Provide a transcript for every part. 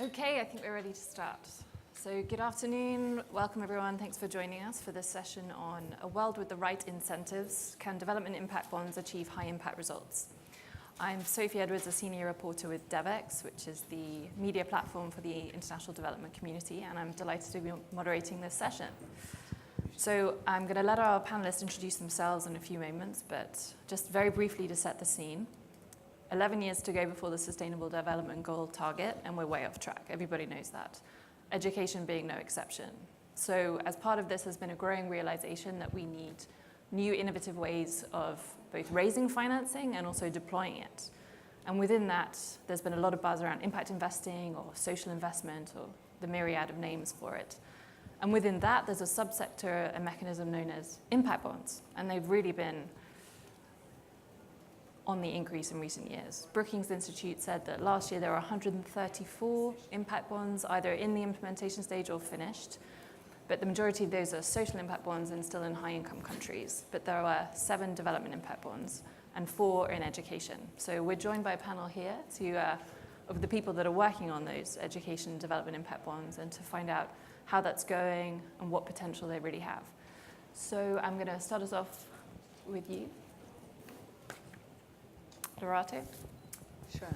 Okay, I think we're ready to start. So good afternoon, welcome everyone. Thanks for joining us for this session on a world with the right incentives. Can development impact bonds achieve high impact results? I'm Sophie Edwards, a senior reporter with DevEx, which is the media platform for the international development community, and I'm delighted to be moderating this session. So I'm going to let our panelists introduce themselves in a few moments, but just very briefly to set the scene. 11 years to go before the Sustainable Development Goal target, and we're way off track. Everybody knows that. Education being no exception. So as part of this, there's been a growing realization that we need new innovative ways of both raising financing and also deploying it. And within that, there's been a lot of buzz around impact investing or social investment or the myriad of names for it. And within that, there's a subsector, a mechanism known as impact bonds. And they've really been on the increase in recent years. Brookings Institute said that last year there were 134 impact bonds, either in the implementation stage or finished. But the majority of those are social impact bonds and still in high-income countries. But there were 7 development impact bonds and 4 in education. So we're joined by a panel here of the people that are working on those education development impact bonds and to find out how that's going and what potential they really have. So I'm going to start us off with you. Dorate? Sure.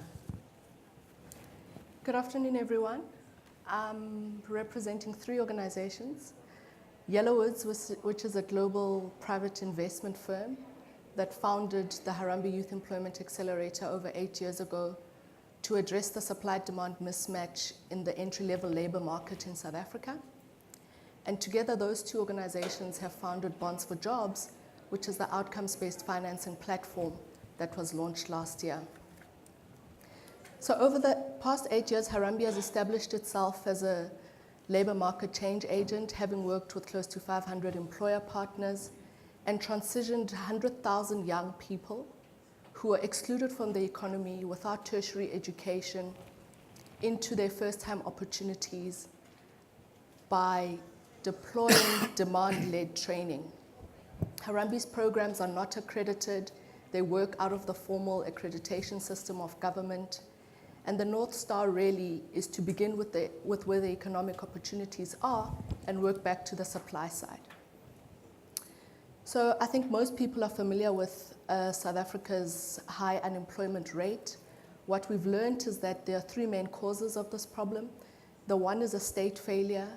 Good afternoon, everyone. I'm representing 3 organizations. Yellowwoods, which is a global private investment firm that founded the Harambee Youth Employment Accelerator over 8 years ago to address the supply-demand mismatch in the entry-level labor market in South Africa. And together, those 2 organizations have founded Bonds for Jobs, which is the outcomes-based financing platform that was launched last year. So over the past 8 years, Harambee has established itself as a labor market change agent, having worked with close to 500 employer partners and transitioned 100,000 young people who were excluded from the economy without tertiary education into their first-time opportunities by deploying demand-led training. Harambee's programs are not accredited. They work out of the formal accreditation system of government. And the North Star really is to begin with where the economic opportunities are and work back to the supply side. So I think most people are familiar with South Africa's high unemployment rate. What we've learned is that there are 3 main causes of this problem. The one is a state failure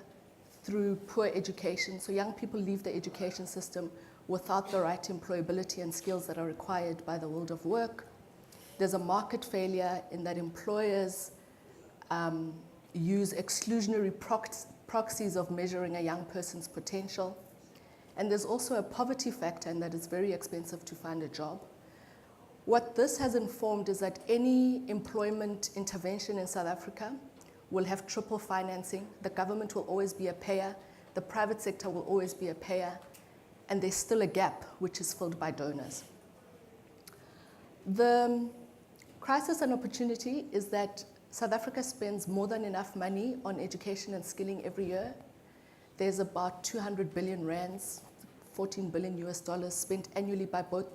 through poor education. So young people leave the education system without the right employability and skills that are required by the world of work. There's a market failure in that employers use exclusionary proxies of measuring a young person's potential. And there's also a poverty factor in that it's very expensive to find a job. What this has informed is that any employment intervention in South Africa will have triple financing. The government will always be a payer. The private sector will always be a payer. And there's still a gap, which is filled by donors. The crisis and opportunity is that South Africa spends more than enough money on education and skilling every year. There's about 200 billion rands, $14 billion spent annually by both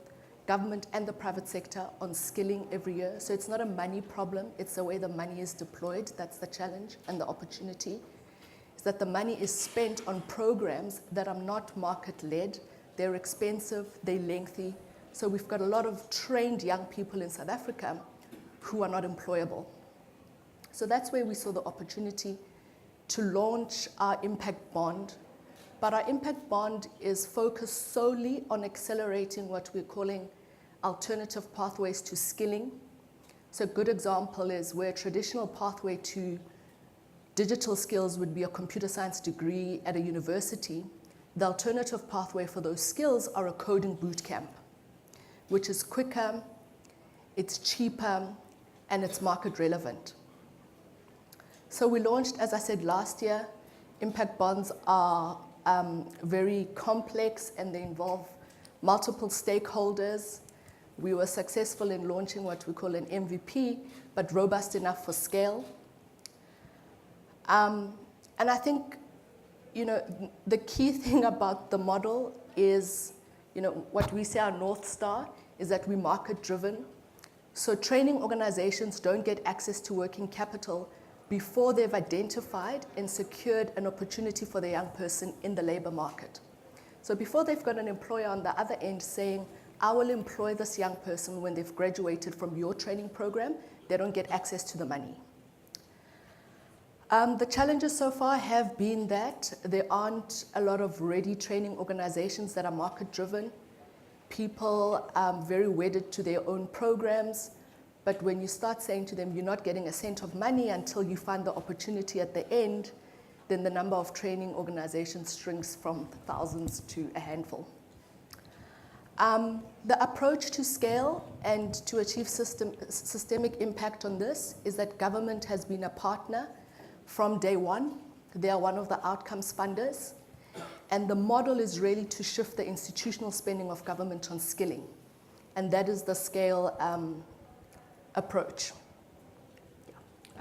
government and the private sector on skilling every year. So it's not a money problem, it's the way the money is deployed. That's the challenge and the opportunity. That the money is spent on programs that are not market-led. They're expensive, they're lengthy. So we've got a lot of trained young people in South Africa who are not employable. So that's where we saw the opportunity to launch our impact bond. But our impact bond is focused solely on accelerating what we're calling alternative pathways to skilling. So a good example is where a traditional pathway to digital skills would be a computer science degree at a university. The alternative pathway for those skills are a coding boot camp, which is quicker, it's cheaper, and it's market relevant. So we launched, as I said, last year. Impact bonds are very complex and they involve multiple stakeholders. We were successful in launching what we call an MVP, but robust enough for scale. And I think, the key thing about the model is, what we say our North Star is that we're market driven. So training organizations don't get access to working capital before they've identified and secured an opportunity for the young person in the labor market. So before they've got an employer on the other end saying, I will employ this young person when they've graduated from your training program, they don't get access to the money. The challenges so far have been that there aren't a lot of ready training organizations that are market-driven. People are very wedded to their own programs, but when you start saying to them, you're not getting a cent of money until you find the opportunity at the end, then the number of training organizations shrinks from thousands to a handful. The approach to scale and to achieve systemic impact on this is that government has been a partner from day one. They are one of the outcomes funders. And the model is really to shift the institutional spending of government on skilling. And that is the scale approach.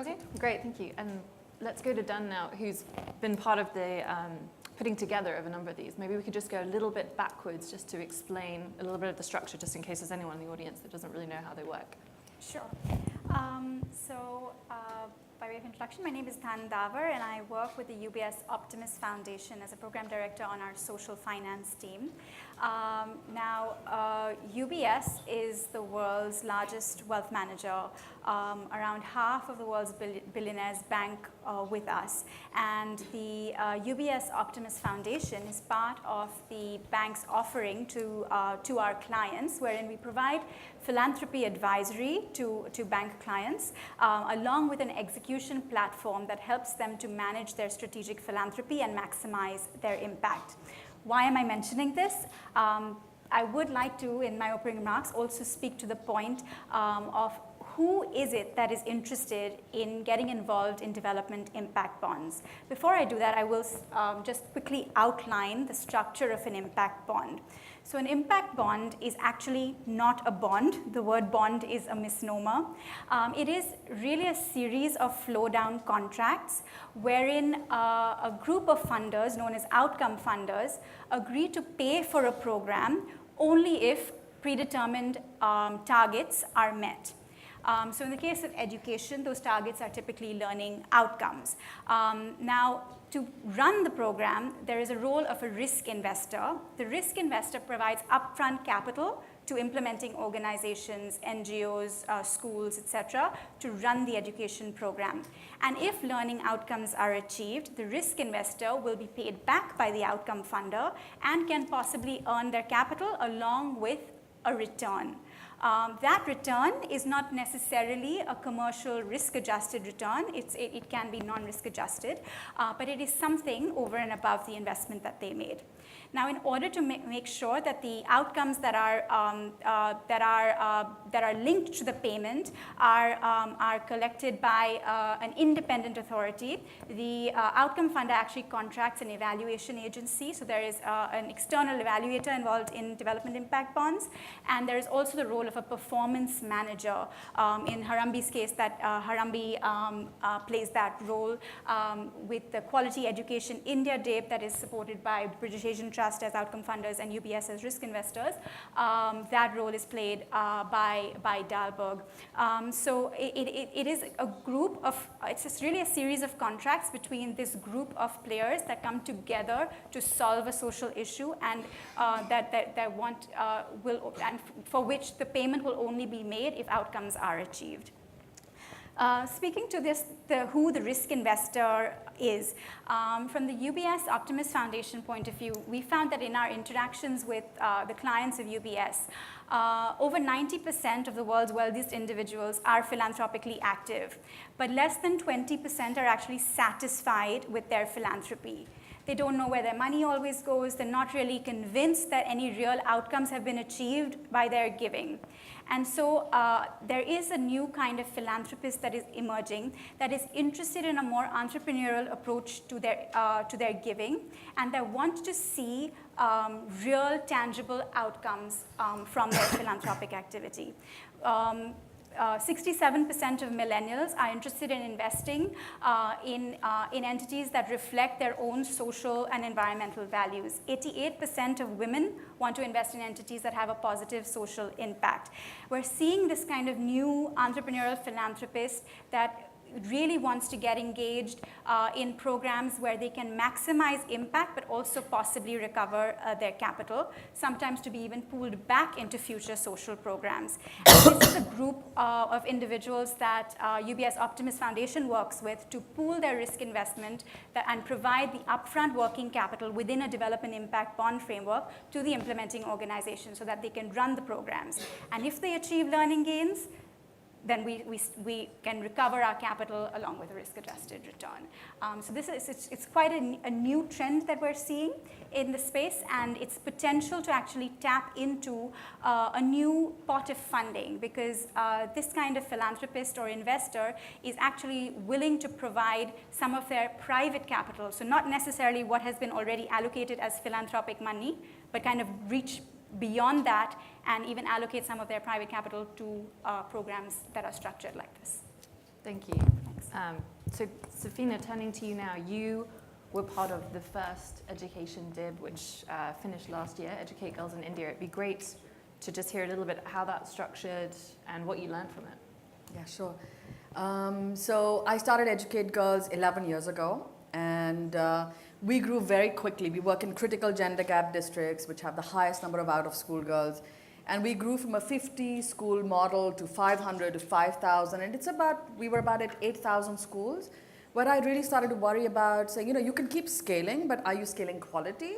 Okay, great, thank you. And let's go to Dan now, who's been part of the putting together of a number of these. Maybe we could just go a little bit backwards just to explain a little bit of the structure, just in case there's anyone in the audience that doesn't really know how they work. Sure. By way of introduction, my name is Pam Dawber, and I work with the UBS Optimus Foundation as a program director on our social finance team. UBS is the world's largest wealth manager. Around half of the world's billionaires bank with us. And the UBS Optimus Foundation is part of the bank's offering to our clients, wherein we provide philanthropy advisory to bank clients, along with an execution platform that helps them to manage their strategic philanthropy and maximize their impact. Why am I mentioning this? I would like to, in my opening remarks, also speak to the point of who is it that is interested in getting involved in development impact bonds. Before I do that, I will just quickly outline the structure of an impact bond. So an impact bond is actually not a bond. The word bond is a misnomer. It is really a series of flow-down contracts wherein a group of funders, known as outcome funders, agree to pay for a program only if predetermined targets are met. So in the case of education, those targets are typically learning outcomes. Now, to run the program, there is a role of a risk investor. The risk investor provides upfront capital to implementing organizations, NGOs, schools, etc., to run the education program. And if learning outcomes are achieved, the risk investor will be paid back by the outcome funder and can possibly earn their capital along with a return. That return is not necessarily a commercial risk-adjusted return. It can be non-risk adjusted, but it is something over and above the investment that they made. Now, in order to make sure that the outcomes that are linked to the payment are collected by an independent authority, the outcome funder actually contracts an evaluation agency. So there is an external evaluator involved in development impact bonds, and there is also the role of a performance manager. In Harambee's case, that Harambee plays that role with the Quality Education India DAPE that is supported by British Asian Trust as outcome funders and UBS as risk investors. That role is played by Dahlberg. So it is a group of, it's just really a series of contracts between this group of players that come together to solve a social issue and and for which the payment will only be made if outcomes are achieved. Speaking to this, who the risk investor is, from the UBS Optimus Foundation point of view, we found that in our interactions with the clients of UBS, over 90% of the world's wealthiest individuals are philanthropically active, but less than 20% are actually satisfied with their philanthropy. They don't know where their money always goes. They're not really convinced that any real outcomes have been achieved by their giving. And so there is a new kind of philanthropist that is emerging that is interested in a more entrepreneurial approach to their giving, and they want to see real tangible outcomes from their philanthropic activity. 67% of millennials are interested in investing in entities that reflect their own social and environmental values. 88% of women want to invest in entities that have a positive social impact. We're seeing this kind of new entrepreneurial philanthropist that really wants to get engaged in programs where they can maximize impact but also possibly recover their capital, sometimes to be even pooled back into future social programs. And this is a group of individuals that UBS Optimus Foundation works with to pool their risk investment and provide the upfront working capital within a development impact bond framework to the implementing organization so that they can run the programs. And if they achieve learning gains, then we can recover our capital along with a risk-adjusted return. So it's quite a new trend that we're seeing in the space, and its potential to actually tap into a new pot of funding, because this kind of philanthropist or investor is actually willing to provide some of their private capital, so not necessarily what has been already allocated as philanthropic money, but kind of reach beyond that and even allocate some of their private capital to programs that are structured like this. Thank you. So Safina, turning to you now, you were part of the first education DIB, which finished last year, Educate Girls in India. It'd be great to just hear a little bit how that's structured and what you learned from it. Yeah, sure. So I started Educate Girls 11 years ago, and we grew very quickly. We work in critical gender gap districts, which have the highest number of out-of-school girls. And we grew from a 50-school model to 500 to 5,000. And we were about at 8,000 schools, where I really started to worry about saying, you can keep scaling, but are you scaling quality?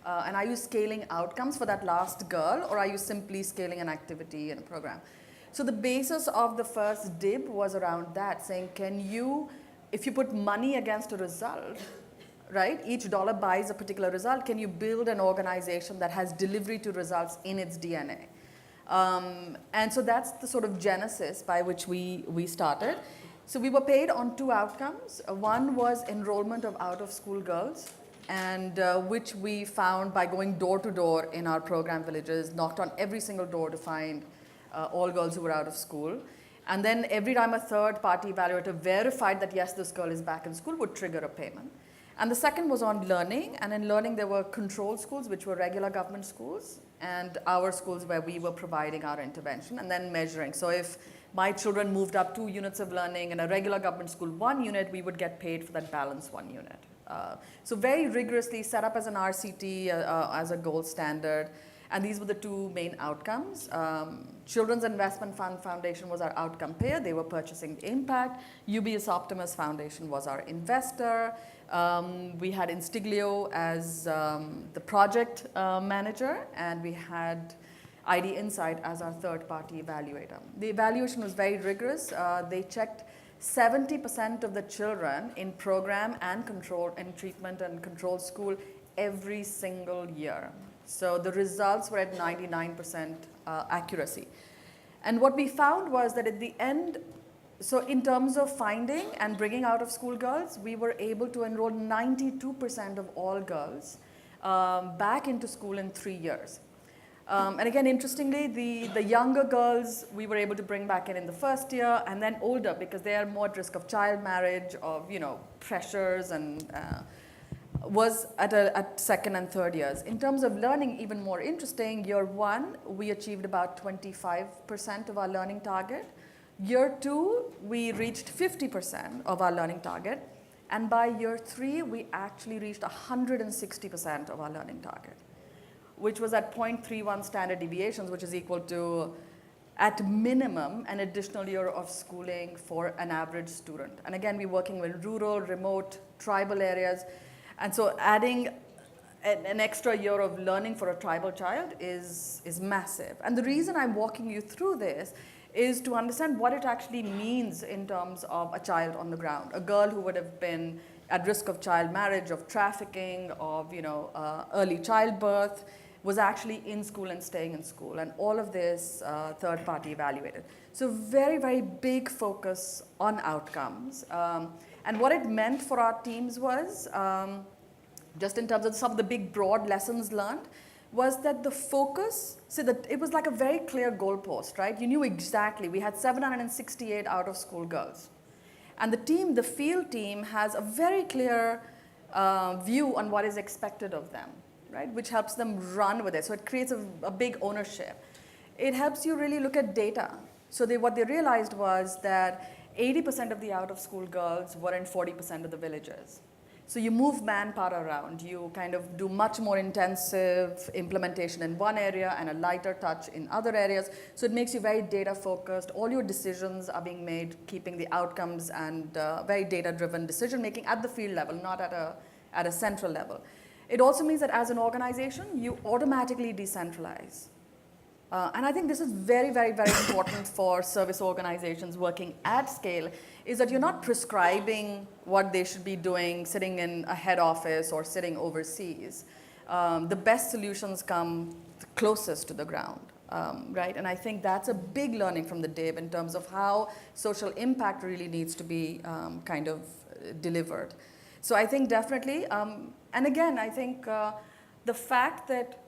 And are you scaling outcomes for that last girl, or are you simply scaling an activity and a program? So the basis of the first DIB was around that, saying, if you put money against a result, right, each dollar buys a particular result, can you build an organization that has delivery to results in its DNA? And so that's the sort of genesis by which we started. So we were paid on two outcomes. One was enrollment of out-of-school girls, and which we found by going door to door in our program villages, knocked on every single door to find all girls who were out of school. And then every time a third-party evaluator verified that, yes, this girl is back in school, would trigger a payment. And the second was on learning, and in learning there were control schools, which were regular government schools, and our schools where we were providing our intervention, and then measuring. So if my children moved up 2 units of learning in a regular government school 1 unit, we would get paid for that balance 1 unit. So very rigorously set up as an RCT, as a gold standard. And these were the two main outcomes. Children's Investment Fund Foundation was our outcome payer. They were purchasing the impact. UBS Optimus Foundation was our investor. We had Instiglio as the project manager, and we had ID Insight as our third-party evaluator. The evaluation was very rigorous. They checked 70% of the children in program and control, in treatment and control school every single year. So the results were at 99% accuracy. And what we found was that at the end, so in terms of finding and bringing out of school girls, we were able to enroll 92% of all girls back into school in 3 years. And again, interestingly, the younger girls we were able to bring back in the first year, and then older, because they are more at risk of child marriage, of pressures, and was at second and third years. In terms of learning, even more interesting, year 1, we achieved about 25% of our learning target. Year 2, we reached 50% of our learning target. And by year 3, we actually reached 160% of our learning target, which was at 0.31 standard deviations, which is equal to, at minimum, an additional year of schooling for an average student. And again, we're working with rural, remote, tribal areas. And so adding an extra year of learning for a tribal child is massive. And the reason I'm walking you through this is to understand what it actually means in terms of a child on the ground. A girl who would have been at risk of child marriage, of trafficking, of early childbirth, was actually in school and staying in school. And all of this third party evaluated. So very, very big focus on outcomes. And what it meant for our teams was, just in terms of some of the big broad lessons learned, was that the focus, it was like a very clear goalpost, right? You knew exactly. We had 768 out of school girls. And the field team has a very clear view on what is expected of them, right? Which helps them run with it. So it creates a big ownership. It helps you really look at data. So what they realized was that 80% of the out-of-school girls were in 40% of the villages. So you move manpower around. You kind of do much more intensive implementation in one area and a lighter touch in other areas. So it makes you very data focused. All your decisions are being made keeping the outcomes and very data-driven decision making at the field level, not at a central level. It also means that as an organization, you automatically decentralize. And I think this is very, very, very important for service organizations working at scale, is that you're not prescribing what they should be doing sitting in a head office or sitting overseas. The best solutions come closest to the ground, right? And I think that's a big learning from the DIB in terms of how social impact really needs to be kind of delivered. So I think definitely, and again, I think the fact that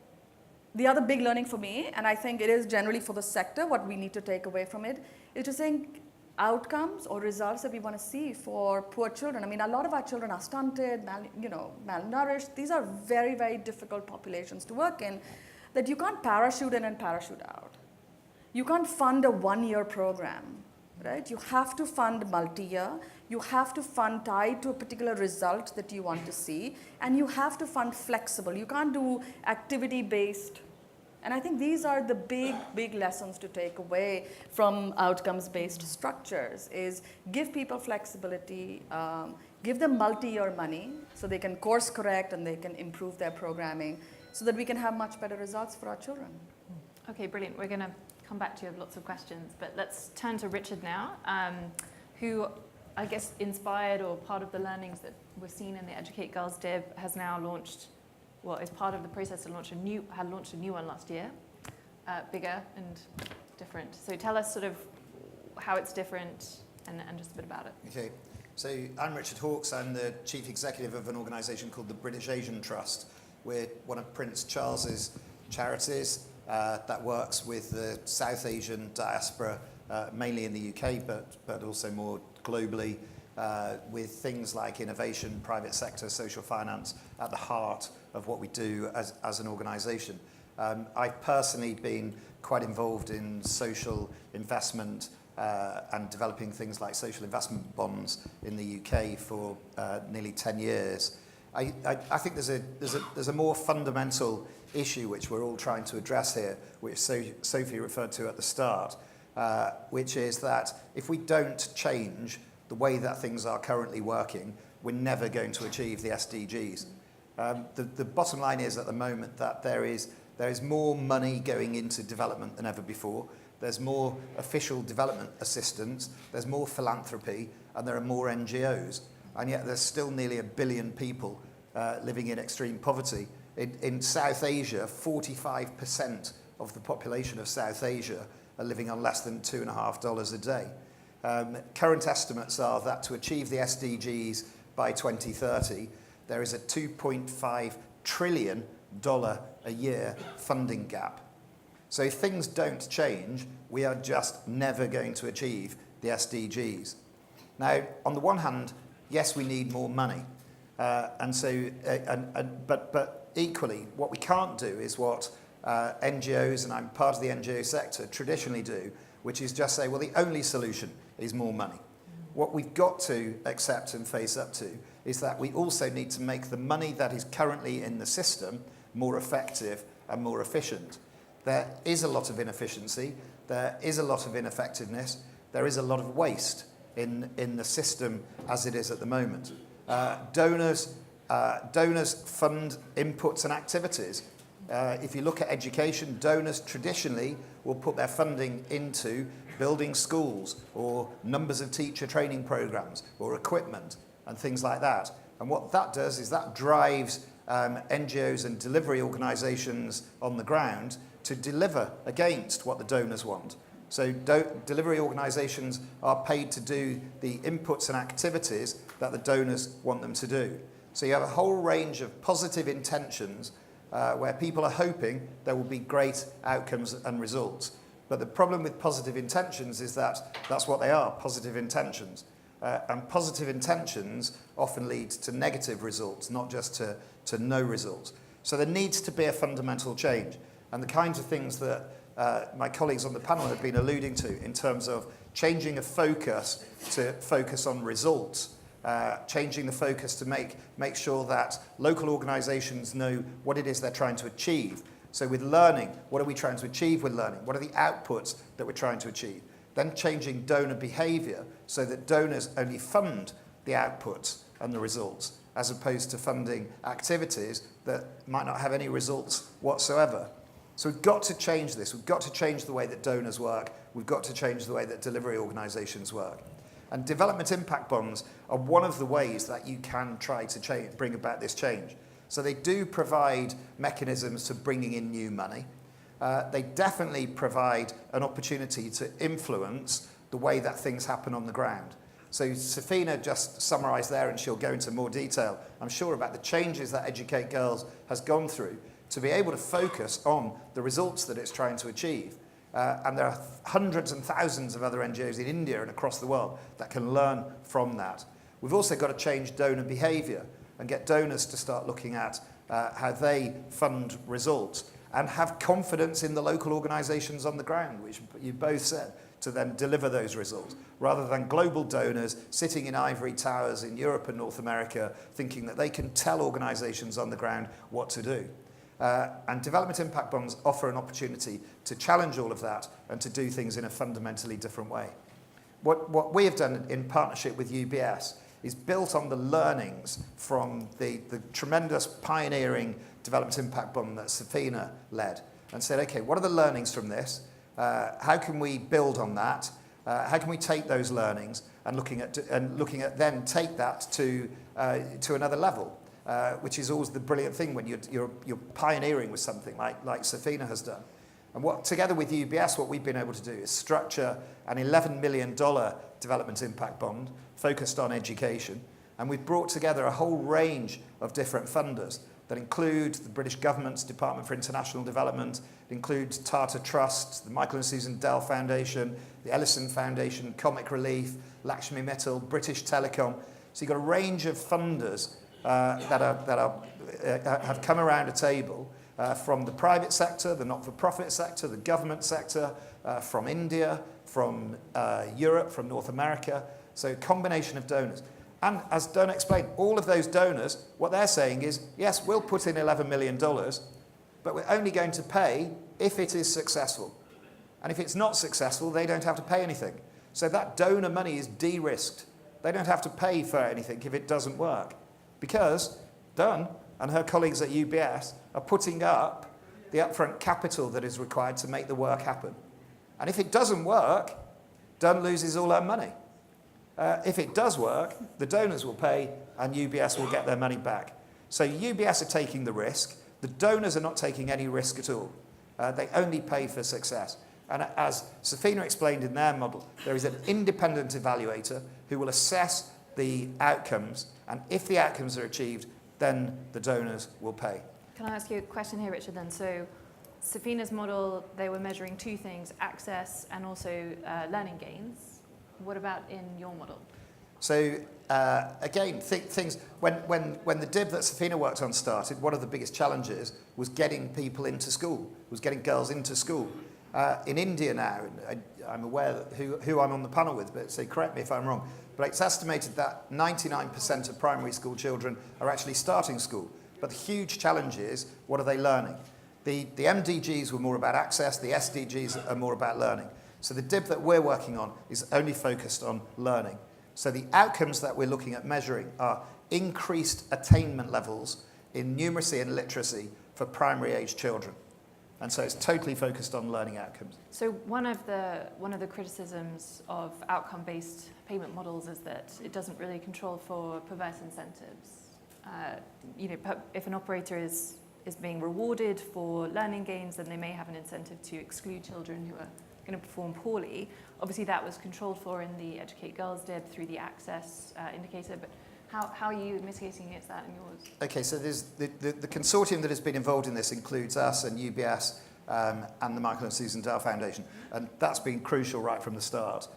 the other big learning for me, and I think it is generally for the sector, what we need to take away from it, is to think outcomes or results that we want to see for poor children. I mean, a lot of our children are stunted, malnourished. These are very, very difficult populations to work in that you can't parachute in and parachute out. You can't fund a one-year program, right? You have to fund multi-year. You have to fund tied to a particular result that you want to see, and you have to fund flexible. You can't do activity-based. And I think these are the big, big lessons to take away from outcomes-based structures, is give people flexibility, give them multi-year money so they can course correct and they can improve their programming so that we can have much better results for our children. Okay, brilliant. We're going to come back to you with lots of questions, but let's turn to Richard now, who I guess inspired or part of the learnings that we've seen in the Educate Girls DIB has now launched, well, is part of the process to launch had launched a new one last year, bigger and different. So tell us sort of how it's different and just a bit about it. Okay, so I'm Richard Hawkes. I'm the chief executive of an organisation called the British Asian Trust. We're one of Prince Charles's charities that works with the South Asian diaspora, mainly in the UK, but also more globally, with things like innovation, private sector, social finance at the heart of what we do as an organisation. I've personally been quite involved in social investment and developing things like social investment bonds in the UK for nearly 10 years. I think there's a more fundamental issue which we're all trying to address here, which Sophie referred to at the start, which is that if we don't change the way that things are currently working, we're never going to achieve the SDGs. The bottom line is at the moment that there is more money going into development than ever before. There's more official development assistance, there's more philanthropy, and there are more NGOs. And yet there's still nearly 1 billion people living in extreme poverty. In South Asia, 45% of the population of South Asia are living on less than $2.50 a day. Current estimates are that to achieve the SDGs by 2030, there is a $2.5 trillion a year funding gap. So if things don't change, we are just never going to achieve the SDGs. Now, on the one hand, yes, we need more money. But equally, what we can't do is what NGOs, and I'm part of the NGO sector, traditionally do, which is just say, well, the only solution is more money. What we've got to accept and face up to is that we also need to make the money that is currently in the system more effective and more efficient. There is a lot of inefficiency, there is a lot of ineffectiveness, there is a lot of waste in the system as it is at the moment. Donors fund inputs and activities. If you look at education, donors traditionally will put their funding into building schools or numbers of teacher training programs or equipment and things like that. And what that does is that drives NGOs and delivery organisations on the ground to deliver against what the donors want. So delivery organisations are paid to do the inputs and activities that the donors want them to do. So you have a whole range of positive intentions where people are hoping there will be great outcomes and results. But the problem with positive intentions is that that's what they are, positive intentions. And positive intentions often lead to negative results, not just to no results. So there needs to be a fundamental change. And the kinds of things that my colleagues on the panel have been alluding to in terms of changing a focus to focus on results, changing the focus to make sure that local organisations know what it is they're trying to achieve. So with learning, what are we trying to achieve with learning? What are the outputs that we're trying to achieve? Then changing donor behaviour so that donors only fund the outputs and the results, as opposed to funding activities that might not have any results whatsoever. So we've got to change this. We've got to change the way that donors work. We've got to change the way that delivery organisations work. And development impact bonds are one of the ways that you can try to bring about this change. So they do provide mechanisms to bringing in new money. They definitely provide an opportunity to influence the way that things happen on the ground. So Safina just summarised there, and she'll go into more detail, I'm sure, about the changes that Educate Girls has gone through to be able to focus on the results that it's trying to achieve. And there are hundreds and thousands of other NGOs in India and across the world that can learn from that. We've also got to change donor behaviour and get donors to start looking at how they fund results and have confidence in the local organisations on the ground, which you both said, to then deliver those results, rather than global donors sitting in ivory towers in Europe and North America thinking that they can tell organisations on the ground what to do. And development impact bonds offer an opportunity to challenge all of that and to do things in a fundamentally different way. What we have done in partnership with UBS is built on the learnings from the tremendous pioneering development impact bond that Safina led, and said, okay, what are the learnings from this? How can we build on that? How can we take those learnings and looking at then take that to another level? Which is always the brilliant thing when you're pioneering with something like Safina has done. And together with UBS, what we've been able to do is structure an $11 million development impact bond focused on education. And we've brought together a whole range of different funders that include the British government's Department for International Development, it includes Tata Trust, the Michael and Susan Dell Foundation, the Ellison Foundation, Comic Relief, Lakshmi Mittal, British Telecom. So you've got a range of funders that have come around a table from the private sector, the not-for-profit sector, the government sector, from India, from Europe, from North America. So a combination of donors. And as Donna explained, all of those donors, what they're saying is, yes, we'll put in $11 million, but we're only going to pay if it is successful. And if it's not successful, they don't have to pay anything. So that donor money is de-risked. They don't have to pay for anything if it doesn't work, because Dunn and her colleagues at UBS are putting up the upfront capital that is required to make the work happen. And if it doesn't work, Dunn loses all her money. If it does work, the donors will pay and UBS will get their money back. So UBS are taking the risk. The donors are not taking any risk at all. They only pay for success. And as Safina explained in their model, there is an independent evaluator who will assess the outcomes, and if the outcomes are achieved, then the donors will pay. Can I ask you a question here, Richard, then? So Safina's model, they were measuring two things, access and also learning gains. What about in your model? So again, things when the DIB that Safina worked on started, one of the biggest challenges was getting people into school, was getting girls into school. In India now, I'm aware who I'm on the panel with, but so correct me if I'm wrong, but it's estimated that 99% of primary school children are actually starting school. But the huge challenge is, what are they learning? The MDGs were more about access, the SDGs are more about learning. So the DIB that we're working on is only focused on learning. So the outcomes that we're looking at measuring are increased attainment levels in numeracy and literacy for primary age children. And so it's totally focused on learning outcomes. So one of the criticisms of outcome-based payment models is that it doesn't really control for perverse incentives. If an operator is being rewarded for learning gains, then they may have an incentive to exclude children who are going to perform poorly. Obviously, that was controlled for in the Educate Girls DIB through the access indicator, but how are you mitigating against that in yours? Okay, so there's the consortium that has been involved in this includes us and UBS and the Michael and Susan Dell Foundation, and that's been crucial right from the start,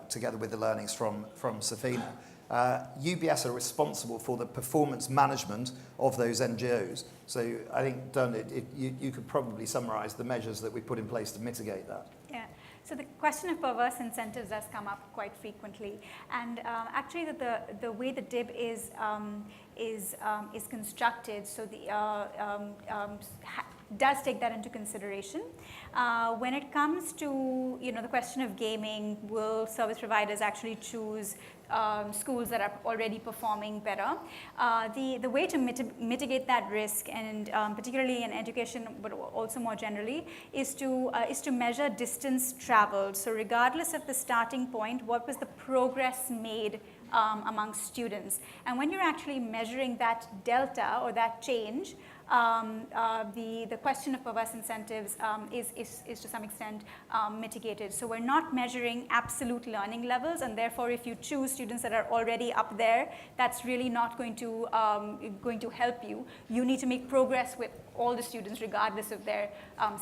together with the learnings from Safina. UBS are responsible for the performance management of those NGOs. So I think, Dunn, you could probably summarise the measures that we put in place to mitigate that. Yeah. So the question of perverse incentives has come up quite frequently, and actually the way the DIB is constructed, so does take that into consideration. When it comes to the question of gaming, will service providers actually choose schools that are already performing better? The way to mitigate that risk, and particularly in education, but also more generally, is to measure distance traveled. So regardless of the starting point, what was the progress made among students? And when you're actually measuring that delta or that change, the question of perverse incentives is to some extent mitigated. So we're not measuring absolute learning levels, and therefore if you choose students that are already up there, that's really not going to help you. You need to make progress with all the students regardless of their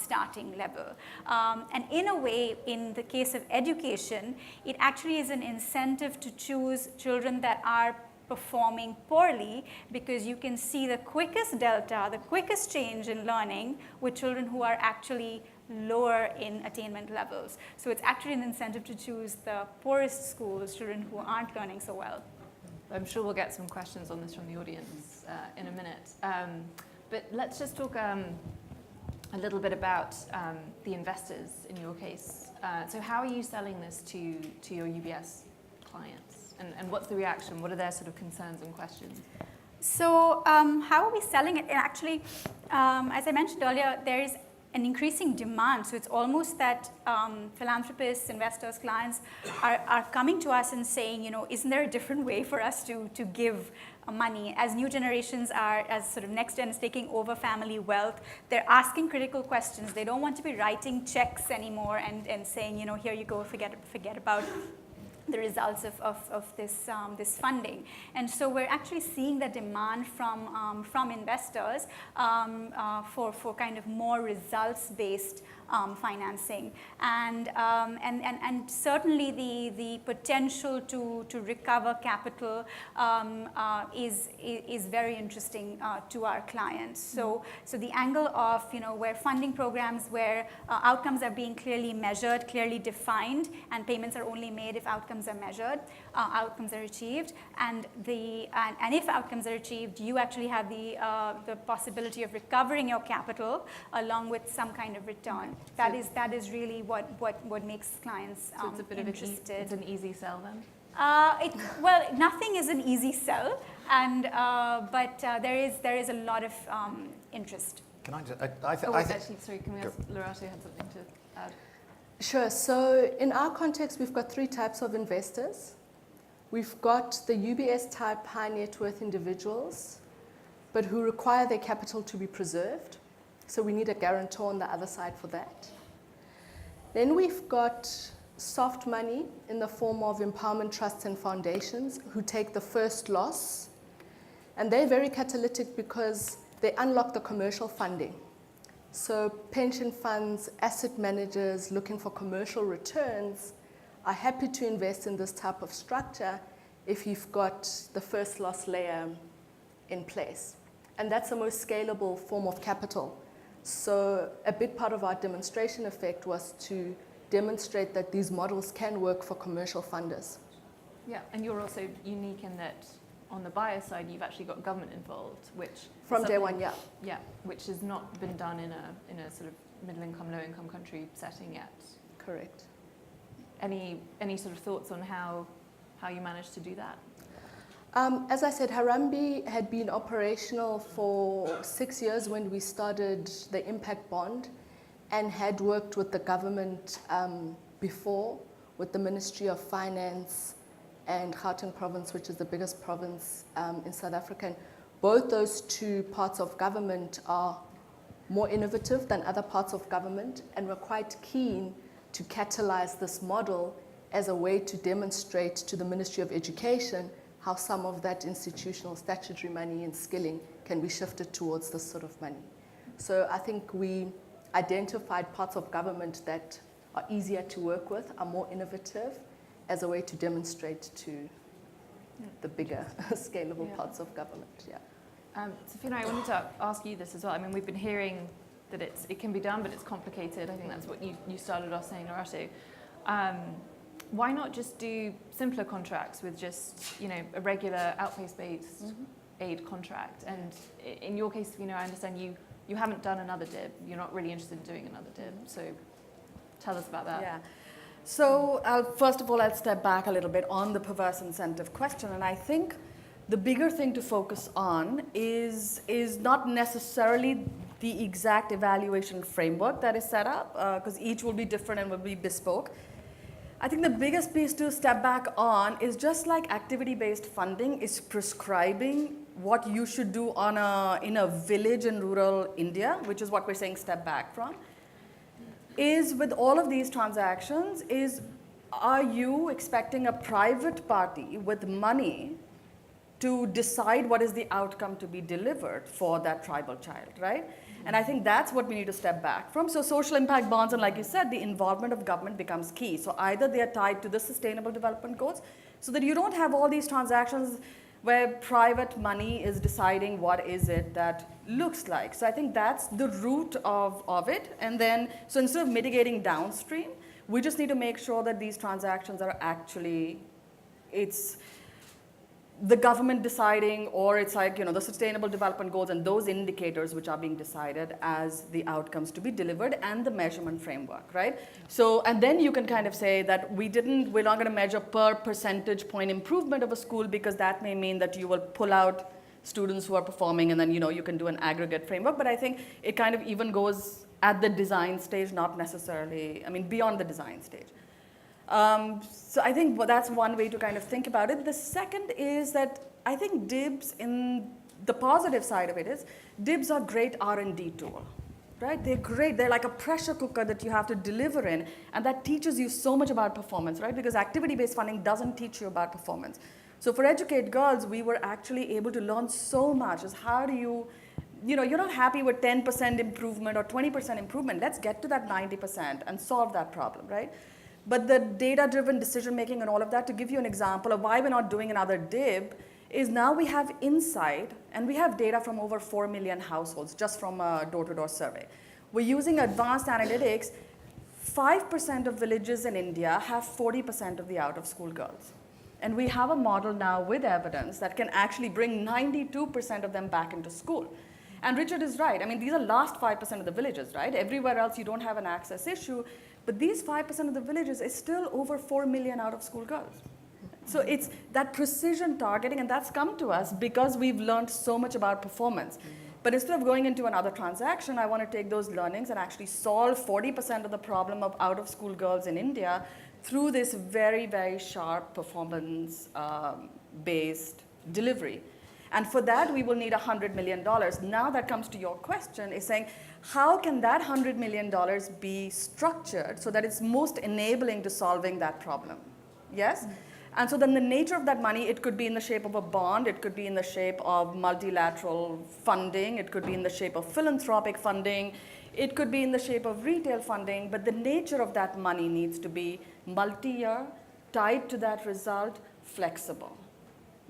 starting level. And in a way, in the case of education, it actually is an incentive to choose children that are performing poorly, because you can see the quickest delta, the quickest change in learning with children who are actually lower in attainment levels. So it's actually an incentive to choose the poorest schools, children who aren't learning so well. I'm sure we'll get some questions on this from the audience in a minute. But let's just talk a little bit about the investors in your case. So how are you selling this to your UBS clients? And what's the reaction? What are their sort of concerns and questions? So how are we selling it? And actually, as I mentioned earlier, there is an increasing demand. So it's almost that philanthropists, investors, clients are coming to us and saying, isn't there a different way for us to give money? As new generations as sort of next gen is taking over family wealth, they're asking critical questions. They don't want to be writing checks anymore and saying, here you go, forget about the results of this funding. And so we're actually seeing the demand from investors for kind of more results-based financing, and certainly the potential to recover capital is very interesting to our clients. So the angle of where funding programs where outcomes are being clearly measured, clearly defined, and payments are only made if outcomes are measured, outcomes are achieved, and if outcomes are achieved, you actually have the possibility of recovering your capital along with some kind of return. That is really what makes clients so it's a bit interested. It's an easy sell then? Well, nothing is an easy sell, and but there is a lot of interest. Can I just, actually, sorry, can we ask Lorato had something to add? Sure. So in our context, we've got three types of investors. We've got the UBS type high net worth individuals, but who require their capital to be preserved. So we need a guarantor on the other side for that. Then we've got soft money in the form of empowerment trusts and foundations who take the first loss. And they're very catalytic because they unlock the commercial funding. So pension funds, asset managers looking for commercial returns are happy to invest in this type of structure if you've got the first loss layer in place. And that's the most scalable form of capital. So a big part of our demonstration effect was to demonstrate that these models can work for commercial funders. Yeah, and you're also unique in that on the buyer side, you've actually got government involved, which From day one, yeah. Yeah, which has not been done in a sort of middle income, low income country setting yet. Correct. Any sort of thoughts on how you managed to do that? As I said, Harambee had been operational for 6 years when we started the impact bond, and had worked with the government before, with the Ministry of Finance and Gauteng province, which is the biggest province in South Africa. And both those two parts of government are more innovative than other parts of government, and we're quite keen to catalyze this model as a way to demonstrate to the Ministry of Education how some of that institutional statutory money and skilling can be shifted towards this sort of money. So I think we identified parts of government that are easier to work with, are more innovative, as a way to demonstrate to the bigger scalable parts of government. Yeah. Safina, I wanted to ask you this as well. I mean, we've been hearing that it can be done, but it's complicated. I think that's what you started off saying, Naratu. Why not just do simpler contracts with just, a regular outpace-based aid contract? And in your case, I understand you haven't done another DIB. You're not really interested in doing another DIB. So tell us about that. Yeah. So first of all, I'll step back a little bit on the perverse incentive question. And I think the bigger thing to focus on is not necessarily the exact evaluation framework that is set up, because each will be different and will be bespoke. I think the biggest piece to step back on is just like activity-based funding is prescribing what you should do in a village in rural India, which is what we're saying step back from, is with all of these transactions are you expecting a private party with money to decide what is the outcome to be delivered for that tribal child, right? And I think that's what we need to step back from. So social impact bonds, and like you said, the involvement of government becomes key. So either they are tied to the Sustainable Development Goals, so that you don't have all these transactions where private money is deciding what is it that looks like. So I think that's the root of it. And then, so instead of mitigating downstream, we just need to make sure that these transactions are actually, it's the government deciding, or it's like, the Sustainable Development Goals and those indicators which are being decided as the outcomes to be delivered and the measurement framework, right? So, and then you can kind of say that we're not going to measure per percentage point improvement of a school, because that may mean that you will pull out students who are performing, and then, you can do an aggregate framework. But I think it kind of even goes at the design stage, not necessarily, beyond the design stage. So I think that's one way to kind of think about it. The second is that I think DIBs, in the positive side of it, is DIBs are great R&D tool, right? They're great. They're like a pressure cooker that you have to deliver in, and that teaches you so much about performance, right? Because activity-based funding doesn't teach you about performance. So for Educate Girls, we were actually able to learn so much as how do you're not happy with 10% improvement or 20% improvement. Let's get to that 90% and solve that problem, right? But the data-driven decision-making and all of that, to give you an example of why we're not doing another DIB, is now we have insight, and we have data from over 4 million households just from a door-to-door survey. We're using advanced analytics. 5% of villages in India have 40% of the out-of-school girls. And we have a model now with evidence that can actually bring 92% of them back into school. And Richard is right. These are last 5% of the villages, right? Everywhere else you don't have an access issue. But these 5% of the villages is still over 4 million out-of-school girls. So it's that precision targeting, and that's come to us because we've learned so much about performance. But instead of going into another transaction, I want to take those learnings and actually solve 40% of the problem of out-of-school girls in India through this very, very sharp performance-based delivery. And for that, we will need $100 million. Now that comes to your question, is saying, how can that $100 million be structured so that it's most enabling to solving that problem? Yes? And so then the nature of that money, it could be in the shape of a bond, it could be in the shape of multilateral funding, it could be in the shape of philanthropic funding, it could be in the shape of retail funding, but the nature of that money needs to be multi-year, tied to that result, flexible,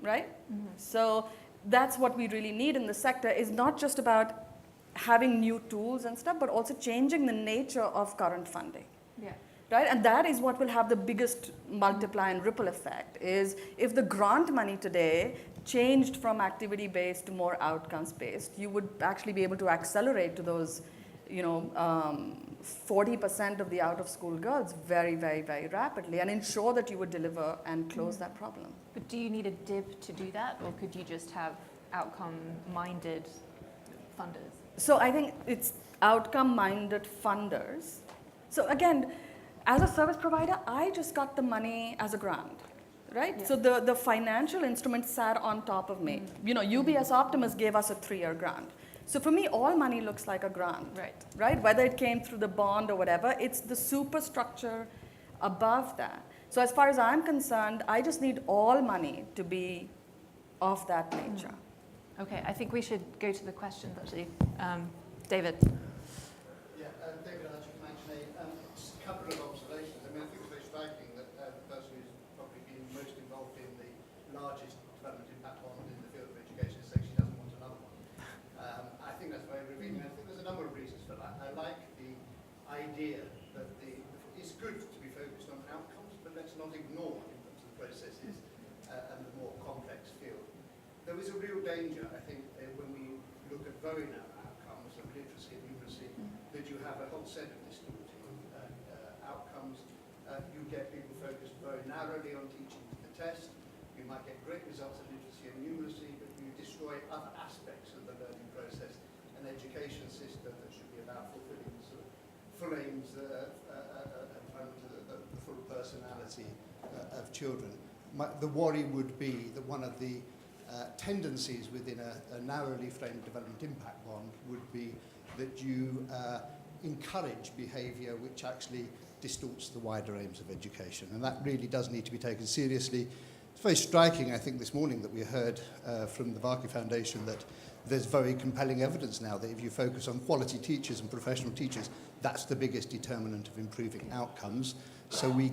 right? Mm-hmm. So that's what we really need in the sector, is not just about having new tools and stuff, but also changing the nature of current funding. Yeah. Right? And that is what will have the biggest multiply and ripple effect, is if the grant money today changed from activity-based to more outcomes-based, you would actually be able to accelerate to those 40% of the out-of-school girls very, very, very rapidly, and ensure that you would deliver and close that problem. But do you need a DIB to do that, or could you just have outcome-minded funders? So I think it's outcome-minded funders. So again, as a service provider, I just got the money as a grant, right? Yeah. So the financial instrument sat on top of me. UBS Optimus gave us a 3-year grant. So for me, all money looks like a grant, right? Whether it came through the bond or whatever, it's the superstructure above that. So as far as I'm concerned, I just need all money to be of that nature. Okay, I think we should go to the questions, actually. David. Yeah, David Archie from just a couple of observations. I think it's very striking that the person who's probably been most involved in the largest development impact bond in the field of education is saying she doesn't want another one. I think that's very revealing. I think there's a number of reasons for that. is a real danger, I think, when we look at very narrow outcomes of literacy and numeracy, that you have a whole set of distorting outcomes. You get people focused very narrowly on teaching to the test. You might get great results in literacy and numeracy, but you destroy other aspects of the learning process. An education system that should be about fulfilling the sort of full aims and the full personality of children. The worry would be that one of the tendencies within a narrowly framed development impact bond would be that you encourage behaviour which actually distorts the wider aims of education, and that really does need to be taken seriously. It's very striking, I think, this morning that we heard from the Varkey Foundation that there's very compelling evidence now that if you focus on quality teachers and professional teachers, that's the biggest determinant of improving outcomes. So we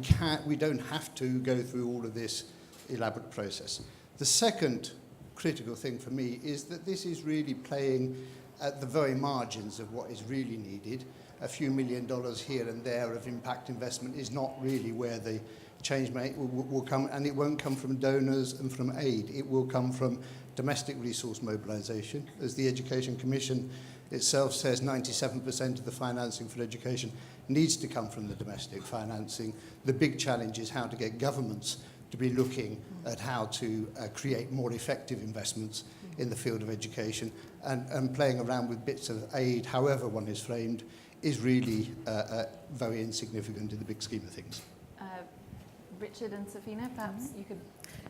don't have to go through all of this elaborate process. The second critical thing for me is that this is really playing at the very margins of what is really needed. A few $1 million here and there of impact investment is not really where the change will come, and it won't come from donors and from aid. It will come from domestic resource mobilisation. As the Education Commission itself says, 97% of the financing for education needs to come from the domestic financing. The big challenge is how to get governments to be looking at how to create more effective investments in the field of education, and playing around with bits of aid, however one is framed, is really very insignificant in the big scheme of things. Richard and Safina, perhaps you could...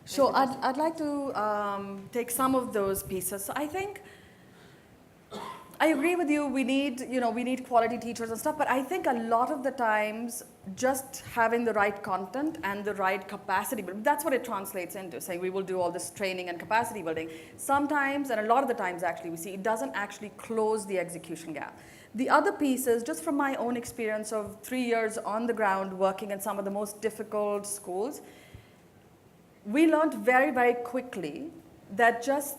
Sure, I'd like to take some of those pieces. So I think I agree with you. We need quality teachers and stuff, but I think a lot of the times just having the right content and the right capacity, but that's what it translates into, saying we will do all this training and capacity building. Sometimes, and a lot of the times actually, we see it doesn't actually close the execution gap. The other piece is, just from my own experience of 3 years on the ground working in some of the most difficult schools, we learned very, very quickly that just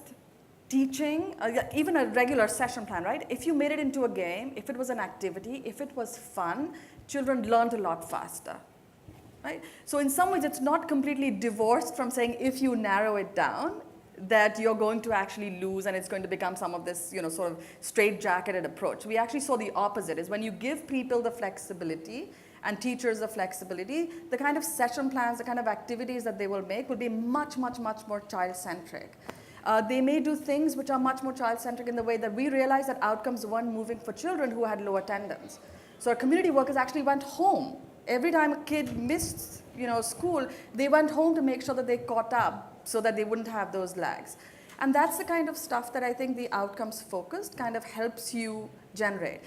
teaching, even a regular session plan, right? If you made it into a game, if it was an activity, if it was fun, children learned a lot faster, right? So in some ways, it's not completely divorced from saying if you narrow it down, that you're going to actually lose and it's going to become some of this, sort of straight-jacketed approach. We actually saw the opposite, is when you give people the flexibility and teachers the flexibility, the kind of session plans, the kind of activities that they will make will be much, much, much more child-centric. They may do things which are much more child-centric in the way that we realized that outcomes weren't moving for children who had low attendance. So our community workers actually went home. Every time a kid missed, school, they went home to make sure that they caught up so that they wouldn't have those lags. And that's the kind of stuff that I think the outcomes focused kind of helps you generate.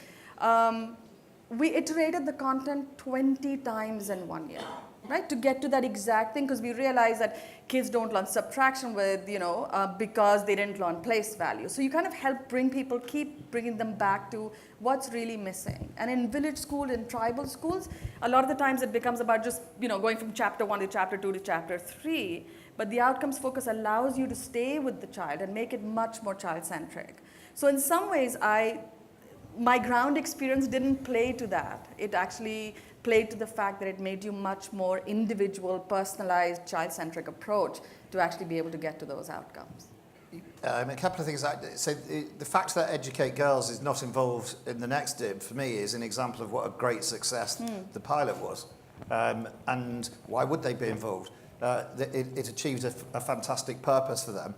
We iterated the content 20 times in 1 year, right? To get to that exact thing, because we realized that kids don't learn subtraction because they didn't learn place value. So you kind of help keep bringing them back to what's really missing. And in village school, in tribal schools, a lot of the times it becomes about just, going from chapter 1 to chapter 2 to chapter 3. But the outcomes focus allows you to stay with the child and make it much more child-centric. So in some ways, my ground experience didn't play to that. It actually played to the fact that it made you much more individual, personalized, child-centric approach to actually be able to get to those outcomes. A couple of things. So the fact that Educate Girls is not involved in the next DIB, for me, is an example of what a great success the pilot was. And why would they be involved? It achieved a fantastic purpose for them,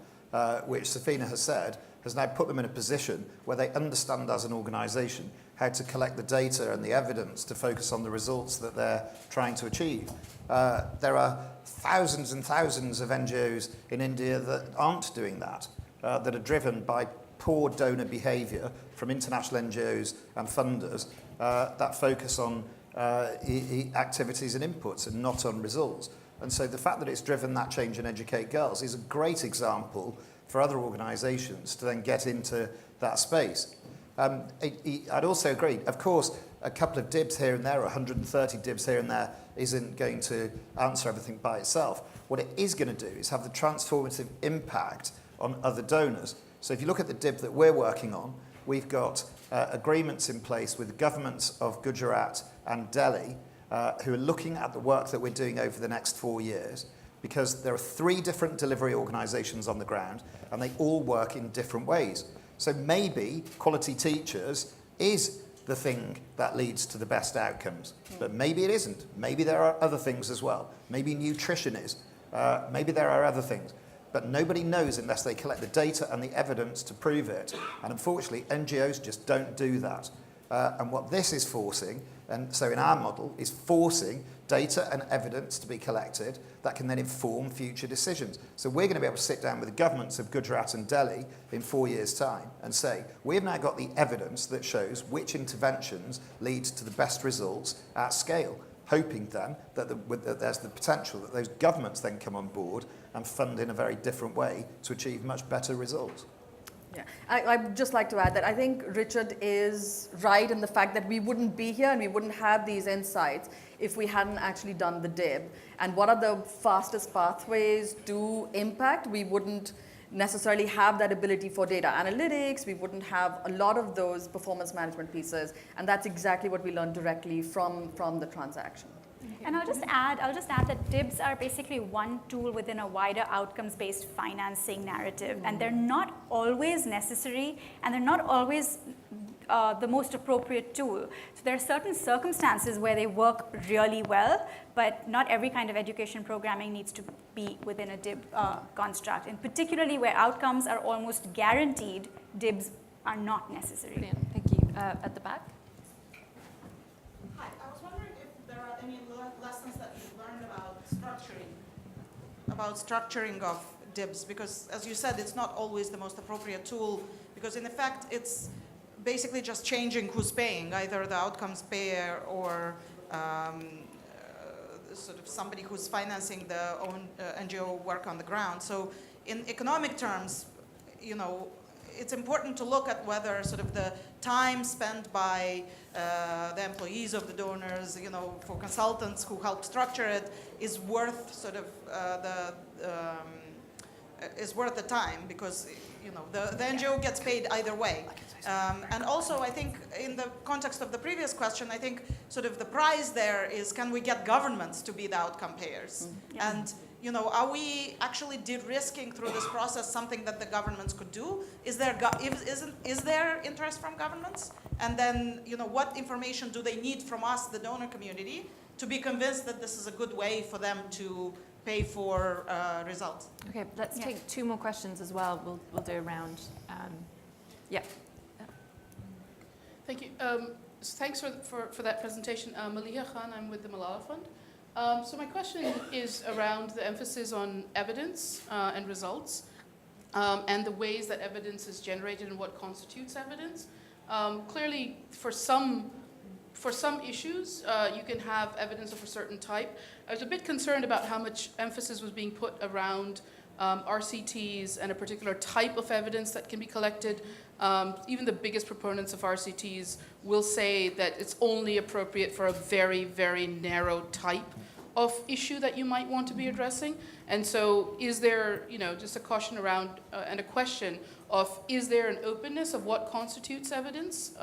which Safina has said has now put them in a position where they understand as an organisation how to collect the data and the evidence to focus on the results that they're trying to achieve. There are thousands and thousands of NGOs in India that aren't doing that, that are driven by poor donor behaviour from international NGOs and funders that focus on activities and inputs and not on results. And so the fact that it's driven that change in Educate Girls is a great example for other organisations to then get into that space. I'd also agree, of course, a couple of DIBs here and there, 130 DIBs here and there, isn't going to answer everything by itself. What it is going to do is have the transformative impact on other donors. So if you look at the DIB that we're working on, we've got agreements in place with the governments of Gujarat and Delhi, who are looking at the work that we're doing over the next 4 years. because there are 3 different delivery organisations on the ground, and they all work in different ways. So maybe quality teachers is the thing that leads to the best outcomes, but maybe it isn't. Maybe there are other things as well. Maybe nutrition is. Maybe there are other things. But nobody knows unless they collect the data and the evidence to prove it. And unfortunately, NGOs just don't do that. And what this is forcing, and so in our model, is forcing data and evidence to be collected that can then inform future decisions. So we're going to be able to sit down with the governments of Gujarat and Delhi in 4 years' time and say, we've now got the evidence that shows which interventions lead to the best results at scale, hoping then that there's the potential that those governments then come on board and fund in a very different way to achieve much better results. Yeah, I'd just like to add that I think Richard is right in the fact that we wouldn't be here and we wouldn't have these insights if we hadn't actually done the DIB. And what are the fastest pathways to impact? We wouldn't necessarily have that ability for data analytics. We wouldn't have a lot of those performance management pieces. And that's exactly what we learned directly from the transaction. And I'll just add that DIBs are basically one tool within a wider outcomes-based financing narrative, and they're not always necessary, and they're not always the most appropriate tool. So there are certain circumstances where they work really well, but not every kind of education programming needs to be within a DIB construct. And particularly where outcomes are almost guaranteed, DIBs are not necessary. Brilliant, thank you. At the back. Hi, I was wondering if there are any lessons that you've learned about structuring of DIBs, because as you said, it's not always the most appropriate tool, because in effect it's basically just changing who's paying, either the outcomes payer or sort of somebody who's financing the own NGO work on the ground. So in economic terms, you know, it's important to look at whether sort of the time spent by the employees of the donors, you know, for consultants who help structure it, is worth sort of is worth the time, because you know the NGO gets paid either way. And also, I think in the context of the previous question, I think sort of the prize there is, can we get governments to be the outcome payers? Yeah. And you know, are we actually de-risking through this process something that the governments could do? Is there interest from governments? And then, you know, what information do they need from us, the donor community, to be convinced that this is a good way for them to pay for results? Okay, let's take 2 more questions as well. We'll do a round. Yeah. Thank you. Thanks for that presentation. Maliha Khan, I'm with the Malala Fund. So my question is around the emphasis on evidence and results, and the ways that evidence is generated and what constitutes evidence. Clearly, for some issues, you can have evidence of a certain type. I was a bit concerned about how much emphasis was being put around RCTs and a particular type of evidence that can be collected. Even the biggest proponents of RCTs will say that it's only appropriate for a very, very narrow type of issue that you might want to be addressing. And so is there, you know, just a caution around and a question of, is there an openness of what constitutes evidence?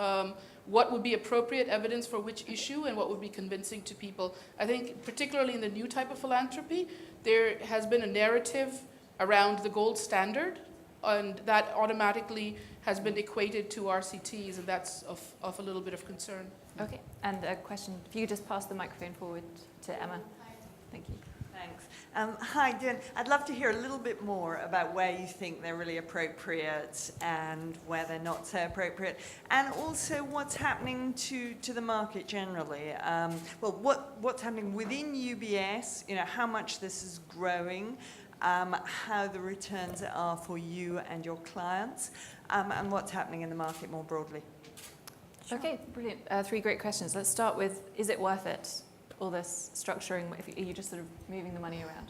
What would be appropriate evidence for which issue, and what would be convincing to people? I think particularly in the new type of philanthropy, there has been a narrative around the gold standard, and that automatically has been equated to RCTs, and that's of a little bit of concern. Okay, and a question, if you just pass the microphone forward to Emma. Thank you. Thanks. Hi, Jen. I'd love to hear a little bit more about where you think they're really appropriate and where they're not so appropriate, and also what's happening to the market generally. Well, what's happening within UBS, you know, how much this is growing, how the returns are for you and your clients, and what's happening in the market more broadly. Sure. Okay, brilliant. 3 great questions. Let's start with, is it worth it, all this structuring? Are you just sort of moving the money around?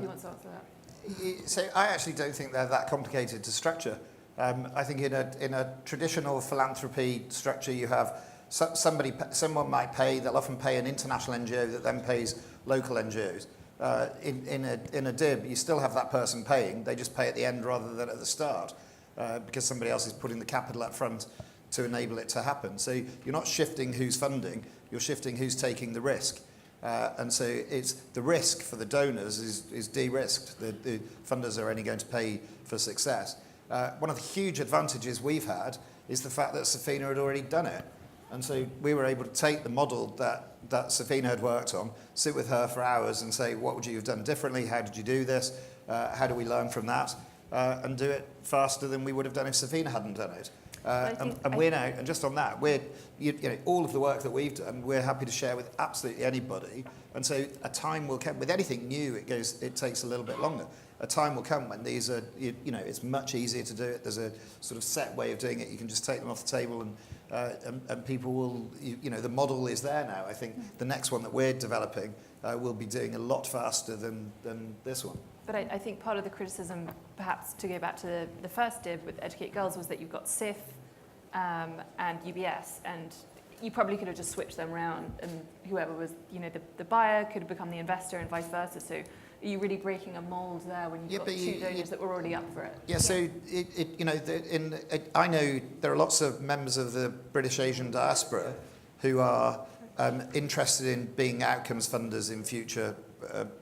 Who wants to answer that? So I actually don't think they're that complicated to structure. I think in a traditional philanthropy structure, you have someone might pay, they'll often pay an international NGO that then pays local NGOs. In a DIB, you still have that person paying, they just pay at the end rather than at the start, because somebody else is putting the capital up front to enable it to happen. So you're not shifting who's funding, you're shifting who's taking the risk. And so it's the risk for the donors is de-risked. The funders are only going to pay for success. One of the huge advantages we've had is the fact that Safina had already done it. And so we were able to take the model that Safina had worked on, sit with her for hours and say, what would you have done differently? How did you do this? How do we learn from that? And do it faster than we would have done if Safina hadn't done it. And we're now, and just on that, we're, you know, all of the work that we've done, we're happy to share with absolutely anybody. And so a time will come, with anything new, it takes a little bit longer. A time will come when these are, you know, it's much easier to do it. There's a sort of set way of doing it. You can just take them off the table and people will, you know, the model is there now. I think the next one that we're developing will be doing a lot faster than this one. But I think part of the criticism, perhaps to go back to the first dib with Educate Girls, was that you've got SIF and UBS, and you probably could have just switched them around, and whoever was, you know, the buyer could have become the investor and vice versa. So are you really breaking a mold there when you've got two donors that were already up for it? Yeah, so you know, I know there are lots of members of the British Asian diaspora who are interested in being outcomes funders in future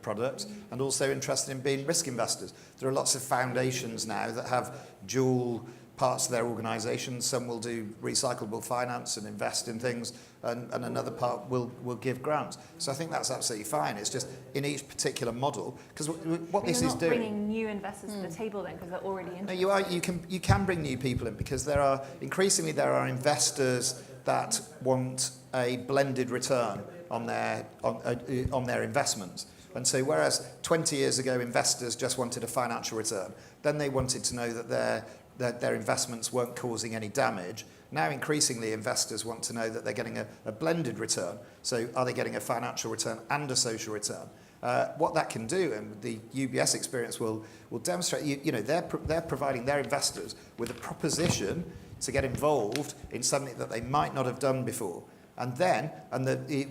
products, and also interested in being risk investors. There are lots of foundations now that have dual parts of their organisation. Some will do recyclable finance and invest in things, and another part will give grants. So I think that's absolutely fine. It's just in each particular model, because what this is doing. You're not bringing new investors to the table then, because they're already interested. No, you can bring new people in, because there are investors that want a blended return on their investments. And so whereas 20 years ago investors just wanted a financial return, then they wanted to know that their investments weren't causing any damage. Now increasingly investors want to know that they're getting a blended return. So are they getting a financial return and a social return? What that can do, and the UBS experience will demonstrate, you know, they're providing their investors with a proposition to get involved in something that they might not have done before. And then,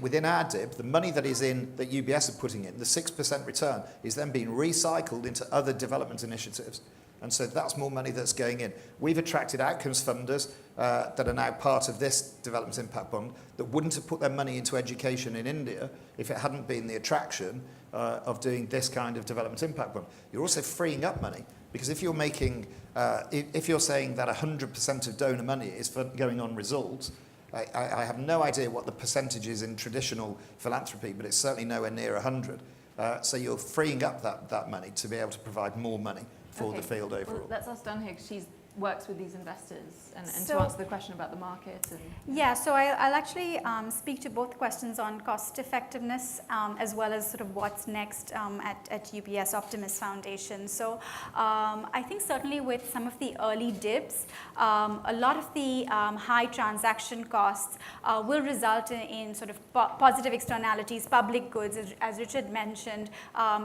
within our DIB, the money that UBS are putting in, the 6% return, is then being recycled into other development initiatives. And so that's more money that's going in. We've attracted outcomes funders that are now part of this development impact bond that wouldn't have put their money into education in India if it hadn't been the attraction of doing this kind of development impact bond. You're also freeing up money, because if you're making, if you're saying that 100% of donor money is going on results, I have no idea what the percentage is in traditional philanthropy, but it's certainly nowhere near 100. So you're freeing up that money to be able to provide more money for the field overall. Well, let's ask Dunhig. She works with these investors, and to answer the question about the market. Yeah, so I'll actually speak to both questions on cost effectiveness as well as sort of what's next at UBS Optimus Foundation. So I think certainly with some of the early dibs, a lot of the high transaction costs will result in sort of positive externalities, public goods, as Richard mentioned.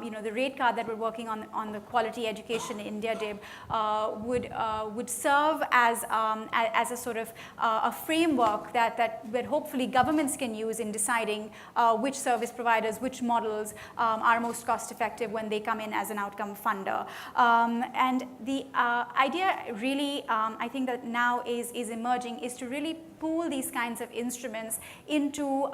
You know, the rate card that we're working on the Quality Education India dib would serve as a sort of a framework that hopefully governments can use in deciding which service providers, which models are most cost effective when they come in as an outcome funder. And the idea really, I think that now is emerging, is to really pool these kinds of instruments into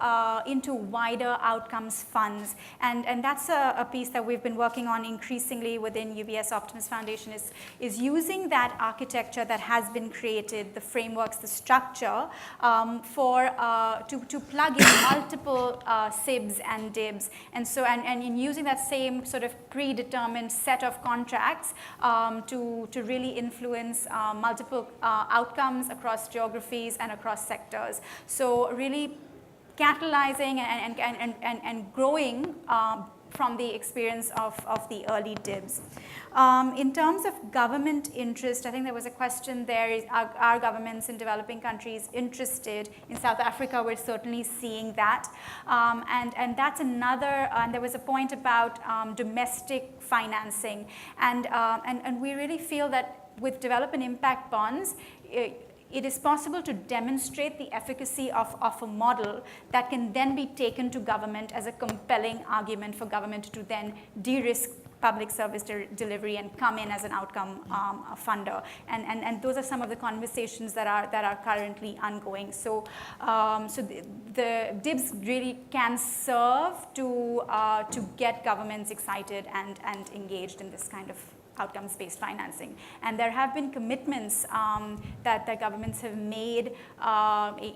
wider outcomes funds. And that's a piece that we've been working on increasingly within UBS Optimus Foundation, is using that architecture that has been created, the frameworks, the structure, to plug in multiple SIBs and DIBs. And so, and in using that same sort of predetermined set of contracts to really influence multiple outcomes across geographies and across sectors. So really catalyzing and growing from the experience of the early dibs. In terms of government interest, I think there was a question there, are governments in developing countries interested? In South Africa, we're certainly seeing that. And that's another, and there was a point about domestic financing. And we really feel that with development impact bonds, it is possible to demonstrate the efficacy of a model that can then be taken to government as a compelling argument for government to then de-risk public service delivery and come in as an outcome funder. And those are some of the conversations that are currently ongoing. So the DIBs really can serve to get governments excited and engaged in this kind of outcomes-based financing. And there have been commitments that the governments have made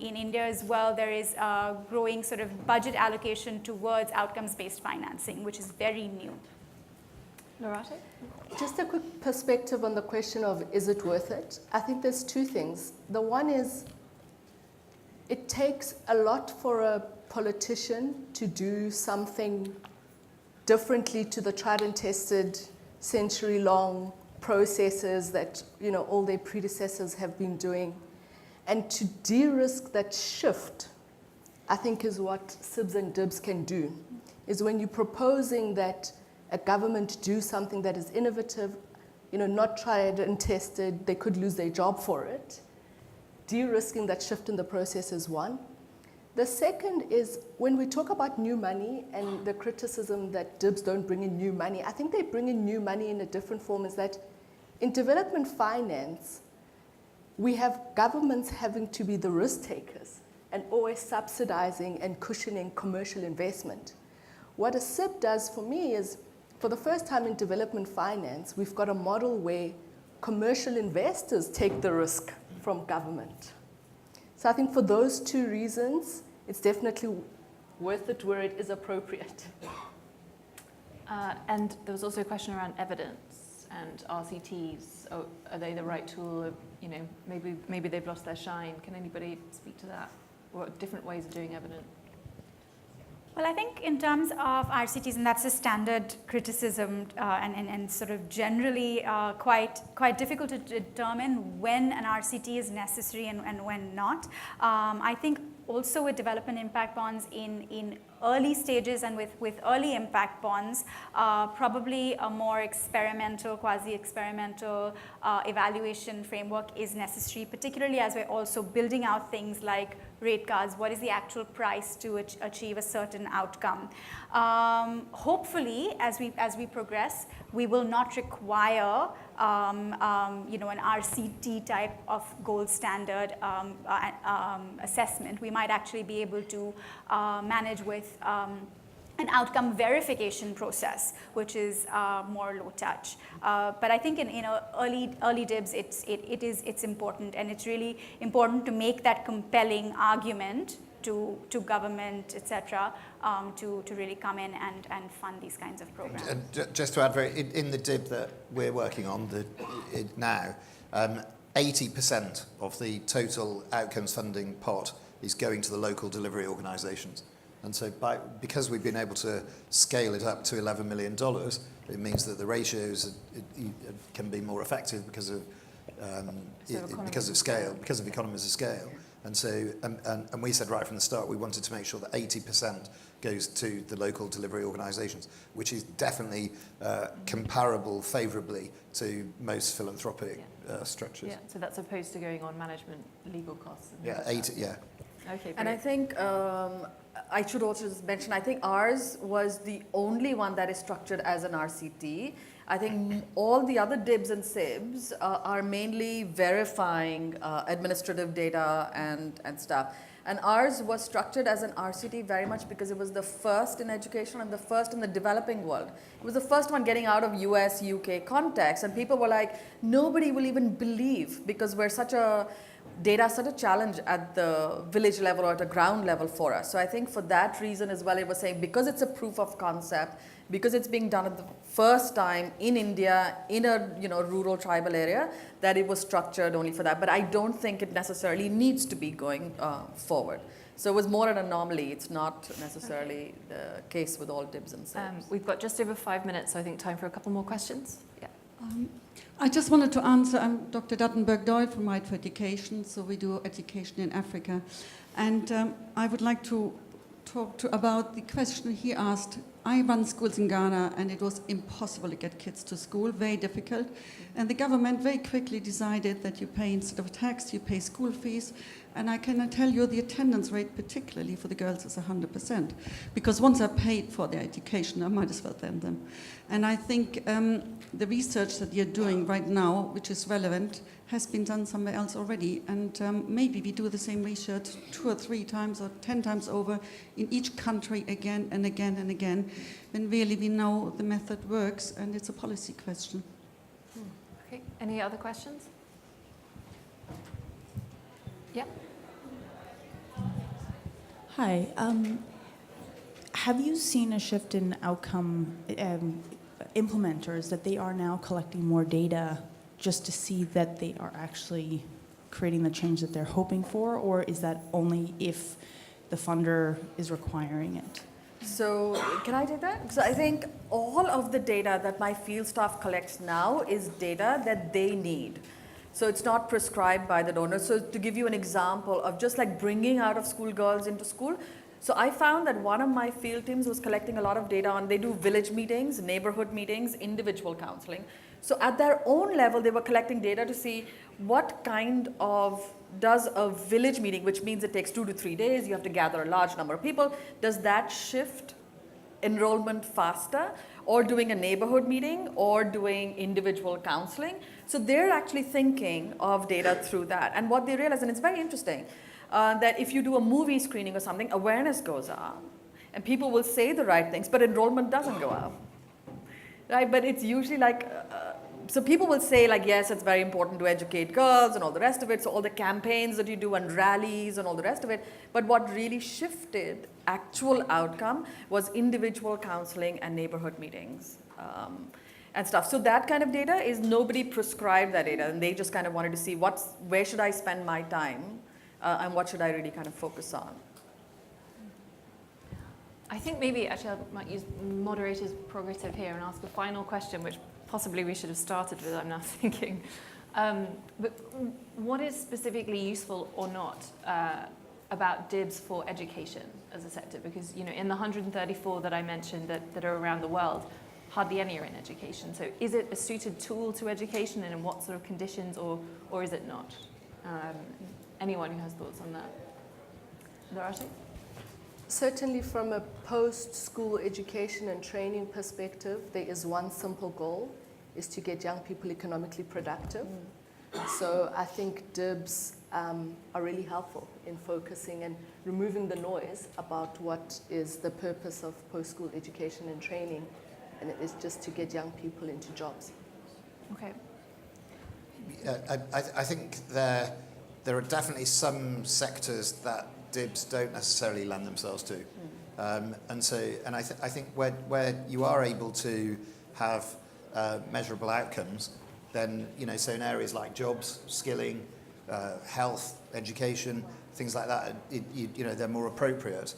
in India as well. There is a growing sort of budget allocation towards outcomes-based financing, which is very new. Lorate? Just a quick perspective on the question of is it worth it? I think there's two things. The one is it takes a lot for a politician to do something differently to the tried and tested century-long processes that all their predecessors have been doing. And to de-risk that shift, I think is what SIBs and DIBs can do, is when you're proposing that a government do something that is innovative, not tried and tested, they could lose their job for it. De-risking that shift in the process is one. The second is when we talk about new money and the criticism that DIBs don't bring in new money, I think they bring in new money in a different form, is that in development finance, we have governments having to be the risk takers and always subsidizing and cushioning commercial investment. What a SIB does for me is, for the first time in development finance, we've got a model where commercial investors take the risk from government. So I think for those two reasons, it's definitely worth it where it is appropriate. And there was also a question around evidence and RCTs. Oh, are they the right tool? Maybe they've lost their shine. Can anybody speak to that? Or different ways of doing evidence? Well, I think in terms of RCTs, and that's a standard criticism and sort of generally quite difficult to determine when an RCT is necessary and when not. I think also with development impact bonds in early stages and with early impact bonds, probably a more experimental, quasi-experimental evaluation framework is necessary, particularly as we're also building out things like rate cards. What is the actual price to achieve a certain outcome? Hopefully, as we progress, we will not require an RCT type of gold standard assessment. We might actually be able to manage with an outcome verification process, which is more low touch. But I think in early DIBs, it's important, and it's really important to make that compelling argument to government, etc., to really come in and fund these kinds of programs. And just to add, in the DIB that we're working on now, 80% of the total outcomes funding pot is going to the local delivery organisations. And so because we've been able to scale it up to $11 million, it means that the ratios can be more effective because of scale, because of economies of scale. And so, and we said right from the start, we wanted to make sure that 80% goes to the local delivery organisations, which is definitely comparable favourably to most philanthropic structures. Yeah, so that's opposed to going on management, legal costs. Yeah, 80, yeah. Okay, and I think I should also just mention, I think ours was the only one that is structured as an RCT. I think all the other DIBs and SIBs are mainly verifying administrative data and stuff. And ours was structured as an RCT very much because it was the first in education and the first in the developing world. It was the first one getting out of US, UK context, and people were like, nobody will even believe, because we're such a challenge at the village level or at a ground level for us. So I think for that reason as well, it was saying because it's a proof of concept, because it's being done at the first time in India, in a rural tribal area, that it was structured only for that. But I don't think it necessarily needs to be going forward. So it was more an anomaly. It's not necessarily the case with all DIBs and SIBs. We've got just over 5 minutes, so I think time for a couple more questions. Yeah. I just wanted to answer. I'm Dr. Dattenberg-Doyle from Right for Education, so we do education in Africa. And I would like to talk about the question he asked. I run schools in Ghana, and it was impossible to get kids to school, very difficult. And the government very quickly decided that you pay, instead of tax, you pay school fees. And I can tell you the attendance rate, particularly for the girls, is 100%. Because once they're paid for their education, I might as well send them. And I think the research that you're doing right now, which is relevant, has been done somewhere else already. And maybe we do the same research 2 or 3 times or 10 times over in each country again and again and again, when really we know the method works and it's a policy question. Okay, any other questions? Yeah. Hi. Have you seen a shift in outcome implementers, that they are now collecting more data just to see that they are actually creating the change that they're hoping for, or is that only if the funder is requiring it? So can I take that? So I think all of the data that my field staff collects now is data that they need. So it's not prescribed by the donor. So to give you an example of just like bringing out of school girls into school, so I found that one of my field teams was collecting a lot of data on, they do village meetings, neighborhood meetings, individual counseling. So at their own level, they were collecting data to see what kind of, does a village meeting, which means it takes 2 to 3 days, you have to gather a large number of people, does that shift enrollment faster, or doing a neighborhood meeting, or doing individual counseling? So they're actually thinking of data through that. And what they realize, and it's very interesting, that if you do a movie screening or something, awareness goes up, and people will say the right things, but enrollment doesn't go up. Right? But it's usually like, so people will say like, yes, it's very important to educate girls and all the rest of it, so all the campaigns that you do and rallies and all the rest of it, but what really shifted actual outcome was individual counseling and neighborhood meetings and stuff. So that kind of data is, nobody prescribed that data, and they just kind of wanted to see where should I spend my time and what should I really kind of focus on. I think maybe actually I might use moderator's prerogative here and ask a final question, which possibly we should have started with, I'm now thinking. But what is specifically useful or not about DIBS for education as a sector? Because in the 134 that I mentioned that are around the world, hardly any are in education. So is it a suited tool to education, and in what sort of conditions, or is it not? Anyone who has thoughts on that? Dorothy? Certainly from a post-school education and training perspective, there is one simple goal, is to get young people economically productive. So I think DIBS are really helpful in focusing and removing the noise about what is the purpose of post-school education and training, and it is just to get young people into jobs. Okay. I think there are definitely some sectors that DIBS don't necessarily lend themselves to. And I think where you are able to have measurable outcomes, then, so in areas like jobs, skilling, health, education, things like that, they're more appropriate.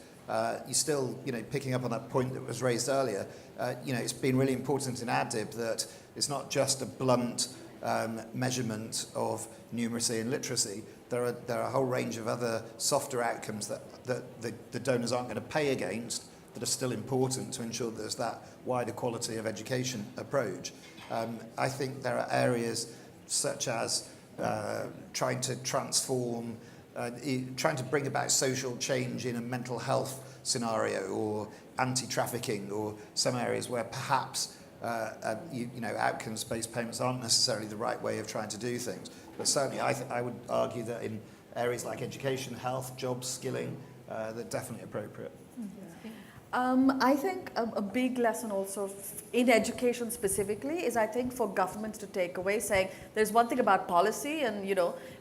You still, picking up on that point that was raised earlier, it's been really important in our DIB that it's not just a blunt measurement of numeracy and literacy. There are a whole range of other softer outcomes that the donors aren't going to pay against that are still important to ensure there's that wider quality of education approach. I think there are areas such as trying to transform, trying to bring about social change in a mental health scenario, or anti-trafficking, or some areas where perhaps outcomes-based payments aren't necessarily the right way of trying to do things. But certainly I would argue that in areas like education, health, jobs, skilling, they're definitely appropriate. I think a big lesson also in education specifically is, I think, for governments to take away, saying there's one thing about policy, and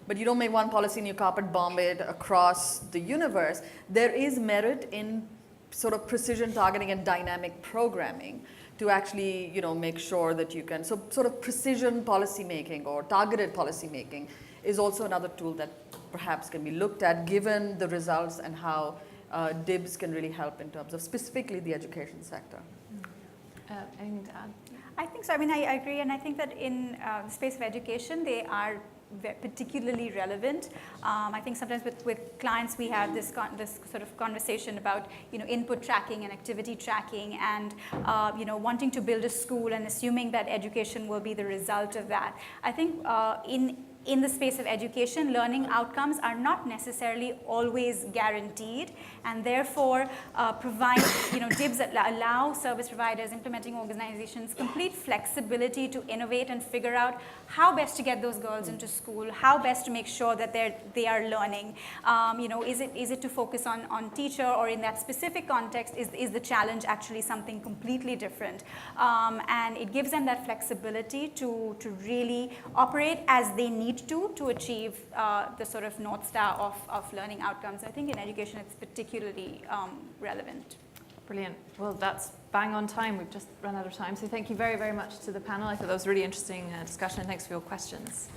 but you don't make one policy and you carpet bomb it across the universe. There is merit in sort of precision targeting and dynamic programming to actually make sure that you can, so sort of precision policy making or targeted policy making is also another tool that perhaps can be looked at, given the results and how DIBS can really help in terms of specifically the education sector. Anything to add? I think so. I mean, I agree, and I think that in the space of education, they are particularly relevant. I think sometimes with clients we have this sort of conversation about input tracking and activity tracking, and wanting to build a school and assuming that education will be the result of that. I think in in the space of education, learning outcomes are not necessarily always guaranteed, and therefore provide, DIBs that allow service providers, implementing organizations, complete flexibility to innovate and figure out how best to get those girls into school, how best to make sure that they are learning. Is it to focus on teacher, or in that specific context, is the challenge actually something completely different? And it gives them that flexibility to really operate as they need to achieve the sort of North Star of learning outcomes. I think in education it's particularly relevant. Brilliant. Well, that's bang on time. We've just run out of time. So thank you very, very much to the panel. I thought that was a really interesting discussion. Thanks for your questions.